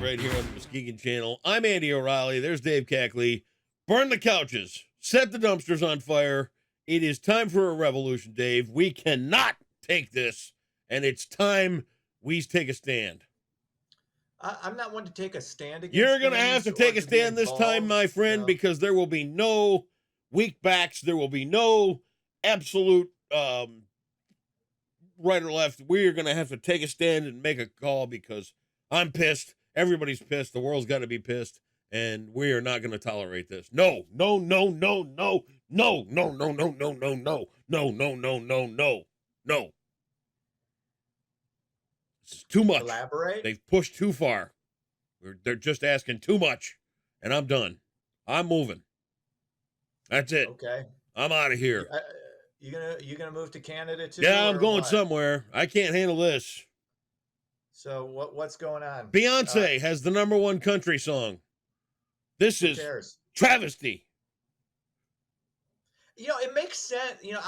right here on the Muskegon Channel. I'm Andy O'Reilly. There's Dave Cackley. Burn the couches. Set the dumpsters on fire. It is time for a revolution, Dave. We cannot take this, and it's time we take a stand. I'm not one to take a stand against. You're going to have to take a stand this time, my friend, because there will be no weak backs. There will be no absolute right or left. We are going to have to take a stand and make a call because I'm pissed. Everybody's pissed. The world's got to be pissed, and we are not going to tolerate this. No, no, no, no, no, no, no, no, no, no, no, no, no, no, no, no, no, no. This is too much. Elaborate. They've pushed too far. They're just asking too much, and I'm done. I'm moving. That's it. Okay. I'm out of here. You gonna move to Canada too? Yeah, I'm going somewhere. I can't handle this. So what's going on? Beyonce has the #1 country song. This is travesty. You know, it makes sense. You know,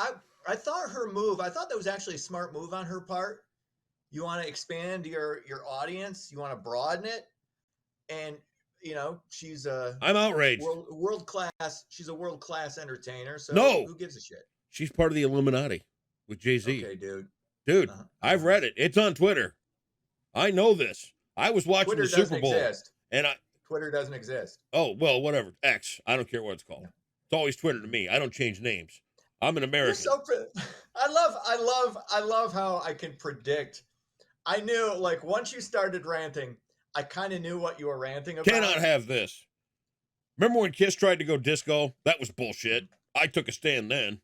I thought that was actually a smart move on her part. You want to expand your audience. You want to broaden it. And, you know, she's I'm outraged. World class. She's a world class entertainer. So who gives a shit? She's part of the Illuminati with Jay-Z. Okay, dude. Dude, I've read it. It's on Twitter. I know this. I was watching the Super Bowl. And Twitter doesn't exist. Oh, well, whatever. X. I don't care what it's called. Yeah. It's always Twitter to me. I don't change names. I'm an American. I love how I can predict. I knew, like, once you started ranting, I kind of knew what you were ranting about. Cannot have this. Remember when Kiss tried to go disco? That was bullshit. I took a stand then.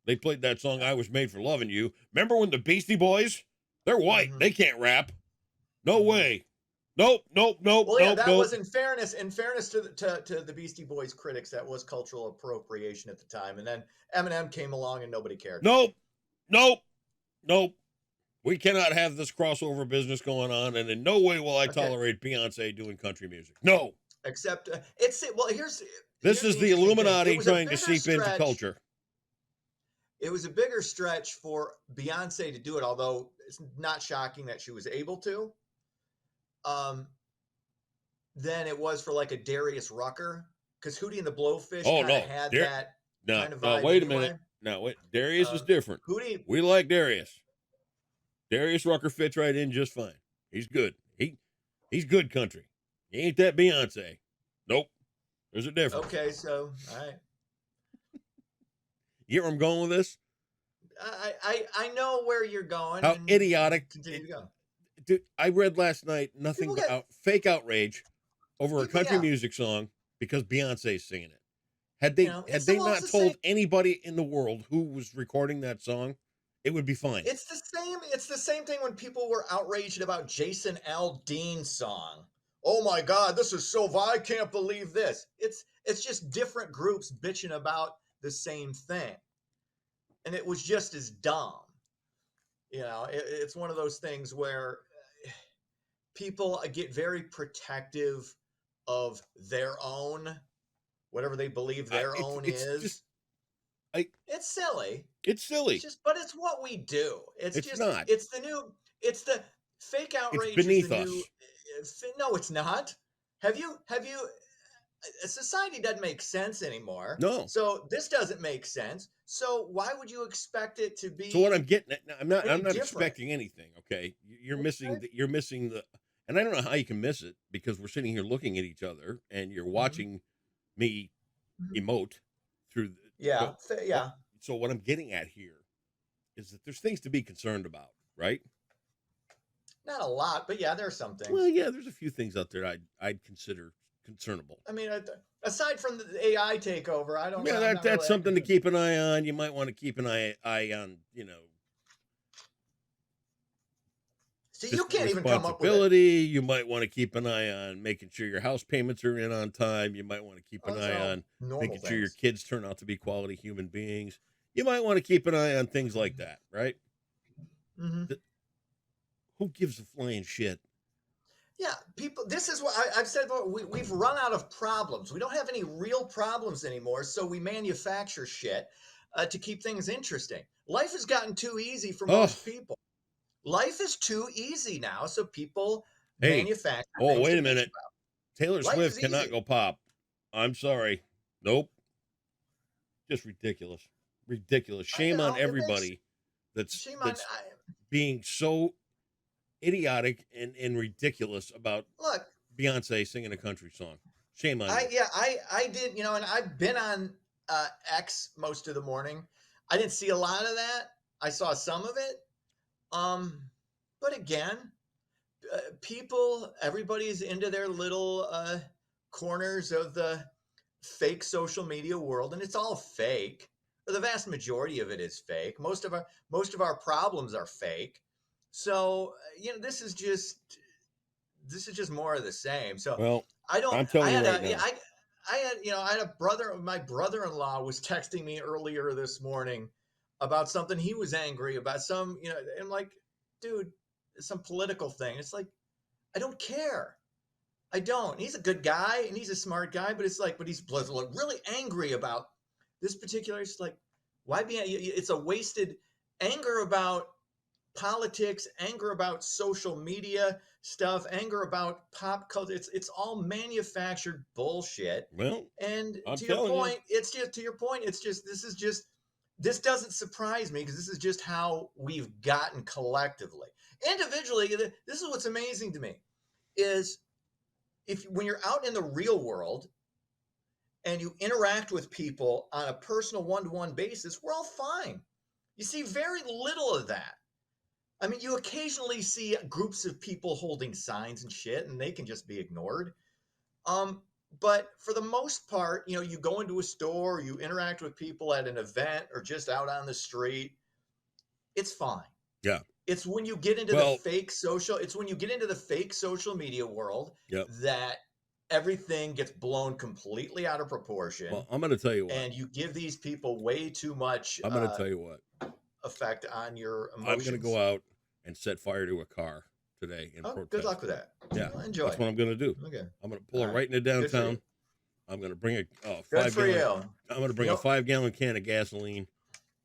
They played that song, I Was Made for Loving You. Remember when the Beastie Boys? They're white. Mm-hmm. They can't rap. No way. Nope. Well, yeah, that was in fairness to the Beastie Boys critics, that was cultural appropriation at the time. And then Eminem came along and nobody cared. Nope. We cannot have this crossover business going on, and in no way will I tolerate Beyonce doing country music. No. Except this is the Illuminati trying to seep into culture. It was a bigger stretch for Beyonce to do it, although it's not shocking that she was able to. Than it was for like a Darius Rucker, because Hootie and the Blowfish had that kind of vibe. Wait a minute. No, wait. Darius is different. We like Darius. Darius Rucker fits right in just fine. He's good. He's good country. He ain't that Beyonce. Nope. There's a difference. Okay, so all right. You get where I'm going with this? I know where you're going. How idiotic. Continue to go. Dude, I read last night nothing but fake outrage over a country music song because Beyonce's singing it. Had they not told anybody in the world who was recording that song, it would be fine. It's the same thing when people were outraged about Jason Aldean's song. Oh my God, this is so vile. I can't believe this. It's just different groups bitching about the same thing. And it was just as dumb. You know, it's one of those things where people get very protective of their own, whatever they believe their own is. It's silly. It's silly. But it's what we do. It's the fake outrage. It's beneath us. No, it's not. Have you? Society doesn't make sense anymore. No. So this doesn't make sense. So why would you expect it to be? So what I'm getting at, I'm not expecting anything. Okay, you're missing the, and I don't know how you can miss it because we're sitting here looking at each other and you're watching me emote through. Yeah. So what I'm getting at here is that there's things to be concerned about, right? Not a lot, but yeah, there are some things. Well, yeah, there's a few things out there I'd consider concernable. I mean, aside from the AI takeover, I don't know. Yeah, that's really something to keep an eye on. You might want to keep an eye on, you know. See, you can't even come up with it. You might want to keep an eye on making sure your house payments are in on time. You might want to keep an eye on making sure your kids turn out to be quality human beings. You might want to keep an eye on things like that, right? Mm-hmm. Who gives a flying shit? Yeah, people. This is what I've said before. We've run out of problems. We don't have any real problems anymore, so we manufacture shit to keep things interesting. Life has gotten too easy for most people. Life is too easy now, so people Hey, manufacture oh, things wait to a bitch minute. about. Taylor Life Swift is cannot easy. go pop. I'm sorry. Nope. Just ridiculous. Ridiculous. I, Shame on it makes everybody that's shame on. that's being so idiotic and ridiculous about Look, Beyonce singing a country song. Shame on I you. yeah, I did, and I've been on X most of the morning. I didn't see a lot of that. I saw some of it. Um, but again, everybody's into their little corners of the fake social media world, and it's all fake. The vast majority of it is fake. Most of our problems are fake. So this is just more of the same. So Well, I don't. I'm I telling you had right a. Yeah, now. I had a brother. My brother-in-law was texting me earlier this morning about something he was angry about. I'm like, dude, some political thing. It's like I don't care. I don't. He's a good guy and he's a smart guy, but he's really angry about this particular. It's like, why be? It's a wasted anger about politics, anger about social media stuff, anger about pop culture. It's all manufactured bullshit. Well, And I'm to your telling you. point, this doesn't surprise me because this is just how we've gotten collectively. Individually, this is what's amazing to me is if when you're out in the real world and you interact with people on a personal one-to-one basis, we're all fine. You see very little of that. I mean, you occasionally see groups of people holding signs and shit, and they can just be ignored. Um, but for the most part, you go into a store, you interact with people at an event or just out on the street, it's fine. Yeah. It's when you get into Well, it's when you get into the fake social media world yep. that everything gets blown completely out of proportion, Well, I'm going to tell you what. and you give these people way too much I'm going to tell you what. effect on your I'm going to emotions. go out and set fire to a car today in Oh, protest. good luck with that. Yeah, Well, enjoy. that's what I'm going to do. Okay. I'm going to pull All it right. right into Good for downtown. you. I'm going to bring a Good for 5-gallon. you. I'm going to bring a 5-gallon can of gasoline,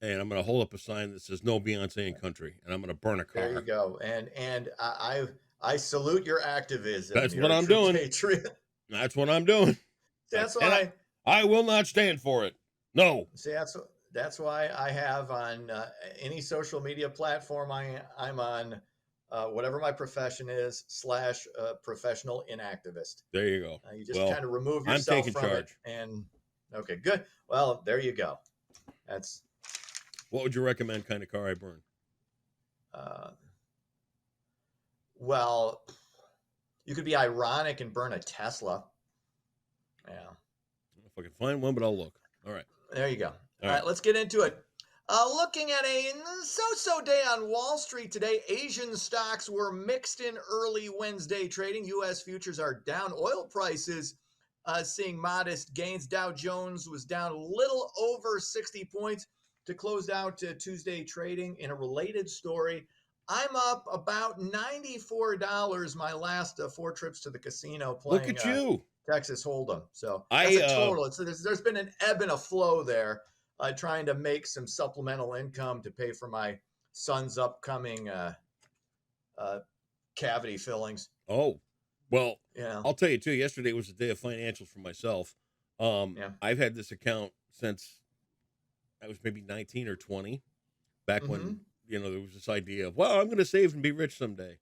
and I'm going to hold up a sign that says "No Beyonce in Country," and I'm going to burn a car. There you go. And I salute your activism. That's You're what a I'm true doing. patriot. That's what I'm doing. That's And why. I will not stand for it. No. See, that's why I have on any social media platform I'm on, whatever my profession is / professional inactivist. There you go. You just Well, kind of remove I'm yourself taking from charge. it. And okay, good. Well, there you go. That's What would you recommend kind of car I burn? uh, well, you could be ironic and burn a Tesla. Yeah. I don't know if I can find one, but I'll look. All right. There you go. All right. right, let's get into it. Looking at a so-so day on Wall Street today, Asian stocks were mixed in early Wednesday trading. U.S. futures are down. Oil prices seeing modest gains. Dow Jones was down a little over 60 points to close out Tuesday trading. In a related story, I'm up about $94 my last 4 trips to the casino playing. Look at you. Texas Hold'em. So that's a total. There's been an ebb and a flow there, trying to make some supplemental income to pay for my son's upcoming cavity fillings. Oh, well, Yeah. I'll tell you too. Yesterday was a day of financials for myself. Yeah. I've had this account since I was maybe 19 or 20, back when there was this idea of, well, I'm going to save and be rich someday.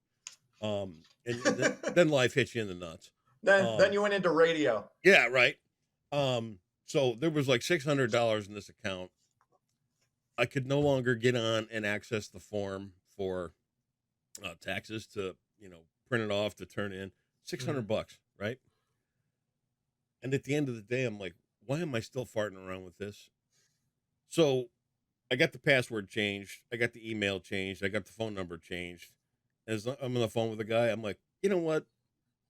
And then life hits you in the nuts. Then you went into radio. Yeah, right. So there was like $600 in this account. I could no longer get on and access the form for taxes to, print it off to turn in. $600, right? And at the end of the day, I'm like, why am I still farting around with this? So I got the password changed. I got the email changed. I got the phone number changed. As I'm on the phone with the guy, I'm like, you know what?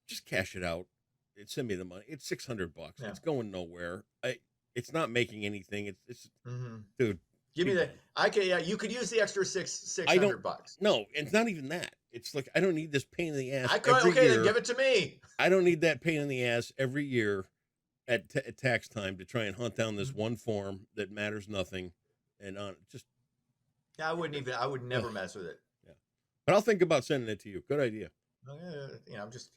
Just cash it out. Send me the money. It's $600. Yeah. It's going nowhere. It's not making anything. It's dude. Give me that. You could use the extra $600. No, it's not even that. It's like I don't need this pain in the ass. Then give it to me. I don't need that pain in the ass every year at tax time to try and hunt down this one form that matters nothing, and just. I would never mess with it. Yeah, but I'll think about sending it to you. Good idea. I'm just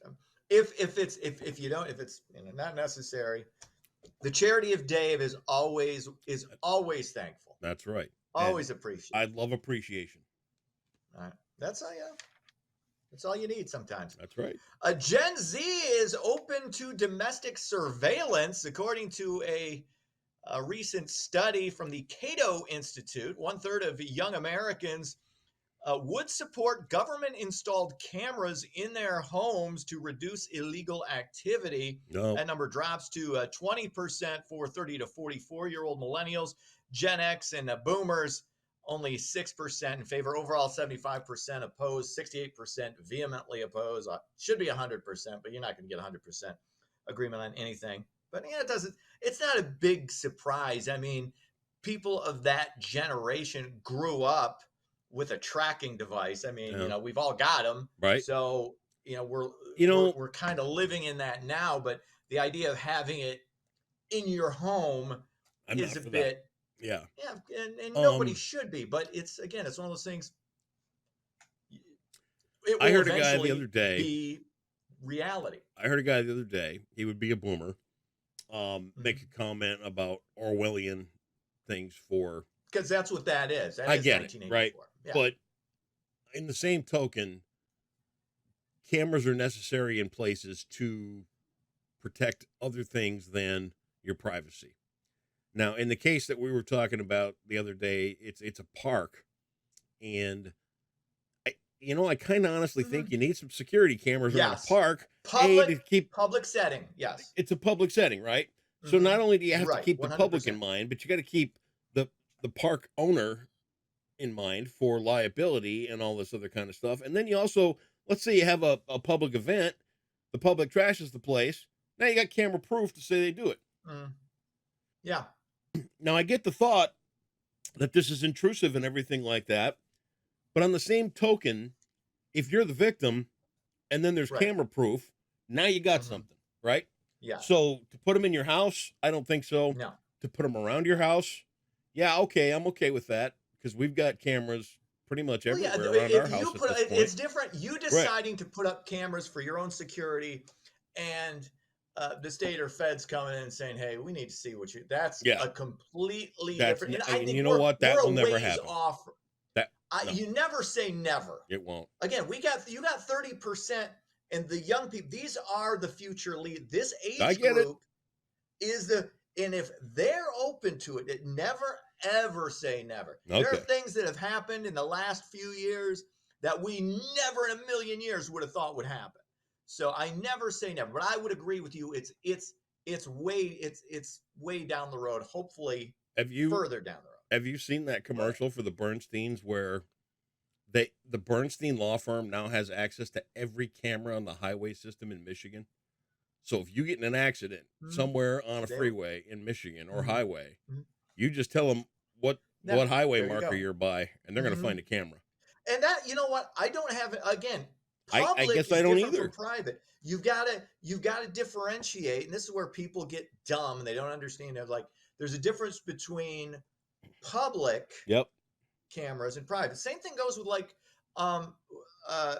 if you don't, if it's not necessary, the charity of Dave is always thankful, That's right. And always I appreciated. love appreciation. All right. That's all you need sometimes. That's right. Gen Z is open to domestic surveillance, according to a recent study from the Cato Institute. One third of young Americans would support government installed cameras in their homes to reduce illegal activity. No, That number drops to 20% for 30 to 44-year-old millennials. Gen X and boomers, only 6% in favor. Overall, 75% opposed, 68% vehemently opposed. Should be 100%, but you're not going to get 100% agreement on anything. But it's not a big surprise. I mean, people of that generation grew up with a tracking device. I mean, yeah, we've all got them. right. So, we're You know, we're kind of living in that now, but the idea of having it in your home I'm is not a for that. bit, Yeah. yeah, and nobody Um, should be, but it's one of those things. It I will heard a guy the other eventually day. be reality. I heard a guy the other day. He would be a boomer. Make Mhm. a comment about Orwellian things for. Because that's what that is. That I is get it, right? 1984. Yeah. But in the same token, cameras are necessary in places to protect other things than your privacy. Now, in the case that we were talking about the other day, it's a park, and I kind of honestly think Mhm. you need some security cameras around a Yes. park. To Public keep public setting. Yes. it's a public setting, right? So Hmm. not only do you have to Right. keep the public in 100%. mind, but you got to keep the park owner in mind for liability and all this other kind of stuff. And then you also, let's say you have a public event, the public trashes the place. Now you got camera proof to say they do it. Mm. Yeah. Now I get the thought that this is intrusive and everything like that, but on the same token, if you're the victim and then there's Right. camera proof, now you got Mhm. something, right? Yeah. So to put them in your house, I don't think so. No. To put them around your house, yeah, okay, I'm okay with that because we've got cameras pretty much Well, yeah. everywhere around our If house you at put this point. it's different. You Right. deciding to put up cameras for your own security, and the state or feds coming in and saying, "Hey, we need to see what you." That's Yeah, a completely that's different. And I and think you know what? That we're will a never ways happen. off. That no, You never say never. it won't. Again, you got 30%, and the young people. These are the future lead. This I age get it. group and if they're open to it, never ever say never. There are Okay. things that have happened in the last few years that we never in a million years would have thought would happen. So I never say never, but I would agree with you. It's way down the road. Hopefully, Have you further down the road. seen that Go ahead. commercial for the Bernsteins where the Bernstein law firm now has access to every camera on the highway system in Michigan? So if you get in an accident Mhm. somewhere on a They- freeway in Michigan or Mhm. highway, Mhm. you just tell them what Yeah, highway there you marker go. you're by, and they're going to Mhm. find a camera. And that, you know what? I don't have again. I Public guess is I don't different either. from private. You've got to differentiate, and this is where people get dumb and they don't understand it. Like, there's a difference between public Yep. cameras and private. Same thing goes with like um uh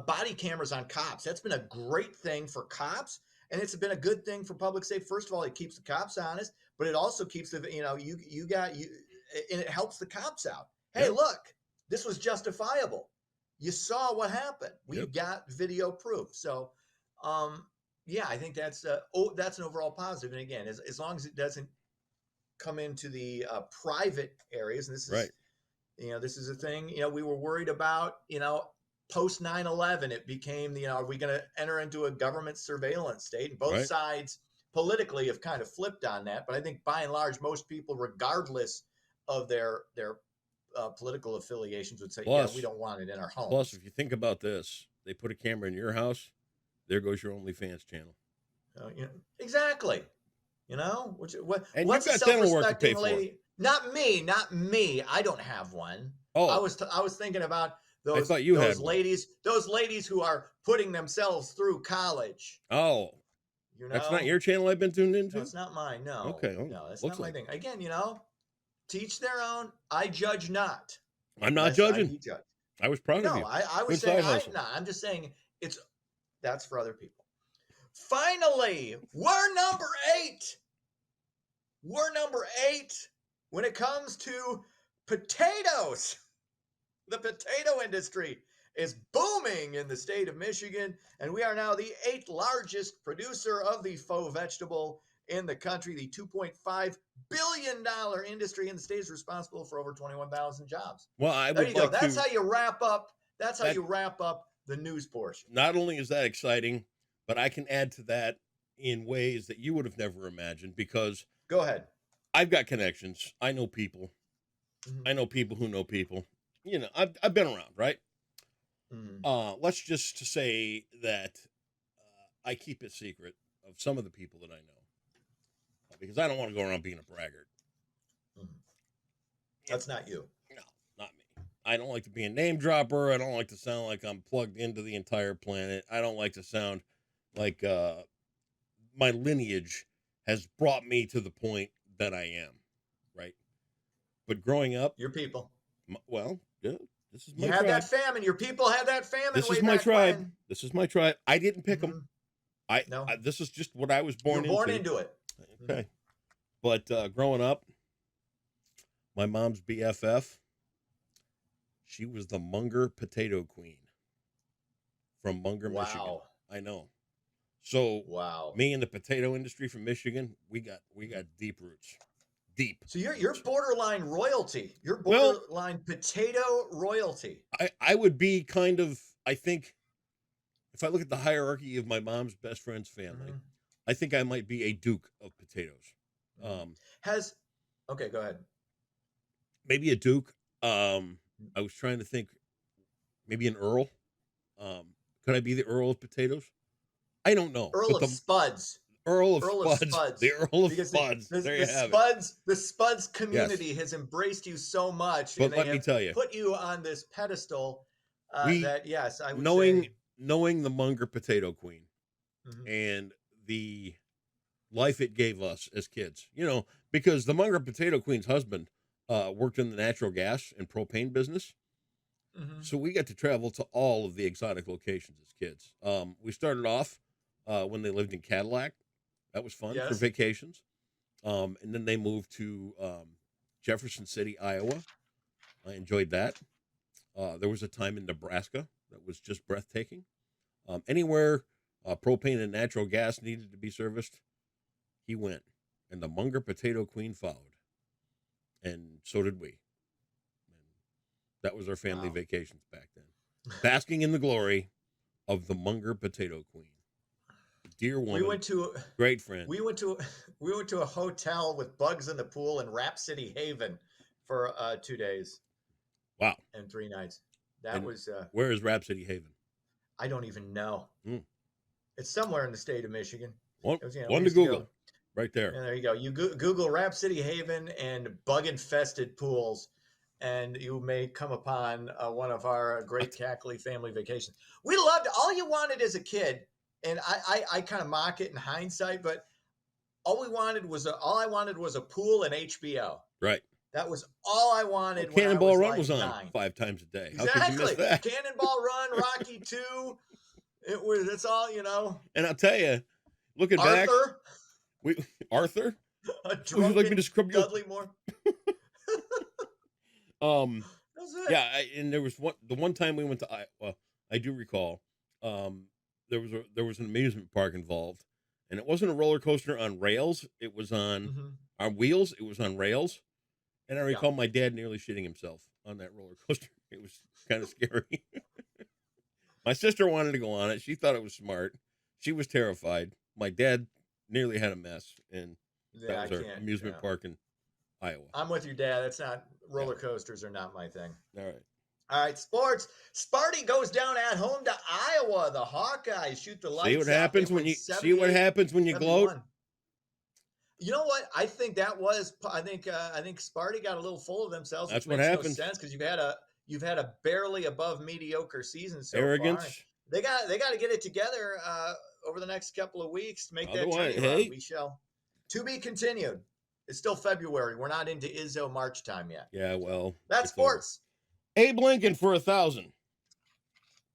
body cameras on cops. That's been a great thing for cops, and it's been a good thing for public safety. First of all, it keeps the cops honest, but it also keeps and it helps the cops out. Hey, Yep. look, this was justifiable. You saw what happened. We've Yep. got video proof. So, yeah, I think that's an overall positive. And again, as long as it doesn't come into the private areas, and Right. this is a thing, we were worried about, post 9/11, it became, are we going to enter into a government surveillance state? And both Right. sides politically have kind of flipped on that. But I think by and large, most people, regardless of their political affiliations, would say, yeah, Plus- we don't want it in our homes. Plus, if you think about this, they put a camera in your house, there goes your OnlyFans channel. Exactly. And What's you've a got dental work to pay self-respecting for. lady? Not me. I don't have one. Oh, I was thinking about those thought you had those one. ladies who are putting themselves through college. oh, that's not your channel I've been tuned into? No, it's not mine. No. Okay, well, No, that's looks not my like- thing. Again, teach their own. I judge not. I'm not Lest I judging. be judged. I was proud of No, you. I was Good saying, side hustle. I'm just saying, It's that's for other people. Finally, we're number 8. We're number 8 when it comes to potatoes. The potato industry is booming in the state of Michigan, and we are now the 8th largest producer of the faux vegetable in the country. The $2.5 billion industry in the state is responsible for over 21,000 jobs. Well, I There would you go. like That's to. how you wrap up. That's how That- you wrap up the news portion. Not only is that exciting, but I can add to that in ways that you would have never imagined because Go ahead. I've got connections. I know people. Mhm. I know people who know people. You know, I've been around, right? Mhm. Let's just say that I keep it secret of some of the people that I know because I don't want to go around being a braggart. Mhm. That's not you. No, not me. I don't like to be a name dropper. I don't like to sound like I'm plugged into the entire planet. I don't like to sound like my lineage has brought me to the point that I am, right? But growing up, Your people. well, yeah, this is my You had tribe. that famine. Your people had that famine. This way is my back tribe. when. This is my tribe. I didn't pick them. Mhm. No. This is just what I was You were born born into. into it. Okay. But growing up, my mom's BFF, she was the Munger potato queen from Munger, Michigan. Wow. I know. So Wow. me and the potato industry from Michigan, we got deep roots. Deep. So you're borderline royalty. You're Well- borderline potato royalty. I would be kind of, I think, if I look at the hierarchy of my mom's best friend's family, Mhm. I think I might be a duke of potatoes. Has okay, go ahead. Maybe a duke. I was trying to think, maybe an earl. Could I be the Earl of Potatoes? I don't know. Earl But of the Spuds. Earl of Earl of Spuds. Spuds. The Earl of Because Spuds. There you have it. Spuds, the Spuds community has embraced you so much, But and they let me have tell you, put you on this pedestal We- that yes, I would knowing say. the Munger potato queen Mhm. and the life it gave us as kids, you know, because the Munger potato queen's husband worked in the natural gas and propane business. Mhm. So we got to travel to all of the exotic locations as kids. We started off when they lived in Cadillac. That was fun for Yes. vacations. And then they moved to Jefferson City, Iowa. I enjoyed that. There was a time in Nebraska that was just breathtaking. Anywhere propane and natural gas needed to be serviced, he went. And the Munger Potato Queen followed. And so did we. And that was our family Wow. vacations back then. Basking in the glory of the Munger Potato Queen. Dear woman, We went to great friend. we went to a hotel with bugs in the pool in Rap City Haven for 2 days Wow. and 3 nights. That And was where is Rhapsody Haven? I don't even know. Hmm. It's somewhere in the state of Michigan. One, It was, we one to used go- Google. Right there. Yeah, there you go. You Google Rap City Haven and bug infested pools, and you may come upon one of our great Cackley family vacations. We loved all you wanted as a kid, and I kind of mock it in hindsight, but all I wanted was a pool and HBO. Right. That was all I wanted. when I Cannonball Run like was on 9. 5 times a day. How could you miss Exactly. that? Cannonball Run, Rocky 2. It's all, And I'll tell you, looking back, Arthur, Arthur, a would you like me drunken to scrub your? Dudley Moore. That's it. Yeah, and there was the one time we went to Iowa, I do recall, there was an amusement park involved, and it wasn't a roller coaster on rails. It was on wheels. It was on rails, and I recall my dad nearly shitting himself on that roller coaster. It was kind of scary. My sister wanted to go on it. She thought it was smart. She was terrified. My dad nearly had a mess, and that was our amusement park in Iowa. I'm with your dad. That's not roller coasters are not my thing. All right. All right, sports. Sparty goes down at home to Iowa. The Hawkeyes shoot the lights. See what happens when you gloat. 71. You know what? I think that was. I think Sparty got a little full of themselves. That's which what makes happens. No sense because you've had a barely above mediocre season so Arrogance. far. They got to get it together over the next couple of weeks to make Otherwise, that turnaround. hey. We shall. To be continued. It's still February. We're not into Izzo March time yet. Yeah, well. That's sports. Abe Lincoln for 1,000.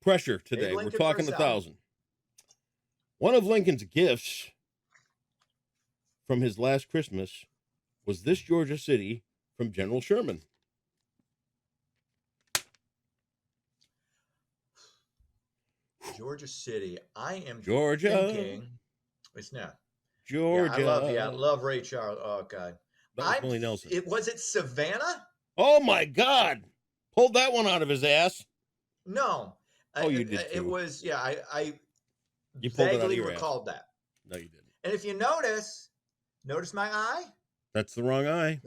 Pressure today. We're Lincoln talking for 1,000. One of Lincoln's gifts from his last Christmas was this Georgia city from General Sherman. Georgia City. I am Georgia. thinking. It's not. Georgia. I love Ray Charles. Oh God. That was Willie Nelson. Was it Savannah? Oh my God. Pulled that one out of his ass. No. Oh, you did too. It was, I You pulled it out of vaguely your recalled that. No, you didn't. And if you notice my eye? That's the wrong eye.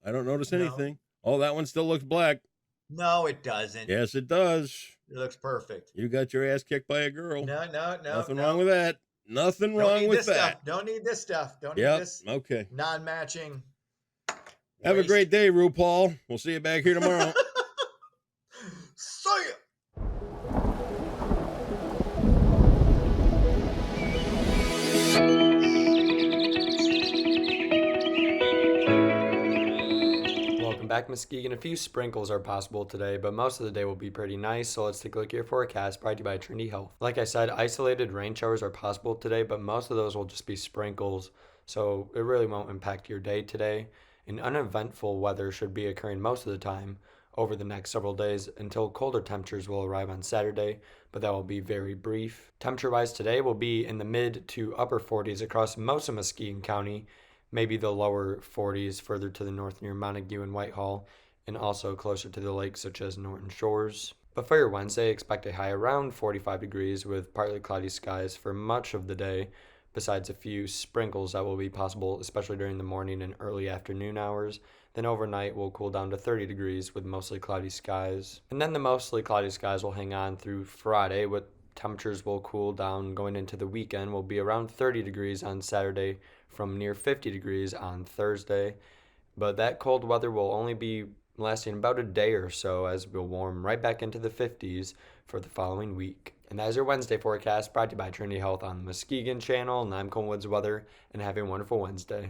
I don't notice anything. Oh, that one still looks black. No, it doesn't. Yes, it does. It looks perfect. You got your ass kicked by a girl. No. Nothing wrong with that. Nothing wrong with that. Stuff. Don't need this stuff. Don't need this. Okay. Non-matching. Have a great day, RuPaul. We'll see you back here tomorrow. See ya. Welcome back, Muskegon. A few sprinkles are possible today, but most of the day will be pretty nice, so let's take a look at your forecast brought to you by Trinity Health. Like I said, isolated rain showers are possible today, but most of those will just be sprinkles, so it really won't impact your day today. And uneventful weather should be occurring most of the time over the next several days until colder temperatures will arrive on Saturday, but that will be very brief. Temperature-wise today will be in the mid to upper 40s across most of Muskegon County, maybe the lower 40s further to the north near Montague and Whitehall, and also closer to the lakes such as Norton Shores. But for your Wednesday, expect a high around 45 degrees with partly cloudy skies for much of the day, besides a few sprinkles that will be possible, especially during the morning and early afternoon hours. Then overnight will cool down to 30 degrees with mostly cloudy skies. And then the mostly cloudy skies will hang on through Friday, with temperatures will cool down going into the weekend. Will be around 30 degrees on Saturday from near 50 degrees on Thursday. But that cold weather will only be lasting about a day or so, as we'll warm right back into the 50s for the following week. And that is your Wednesday forecast brought to you by Trinity Health on the Muskegon Channel. And I'm Colin Woods Weather, and have a wonderful Wednesday.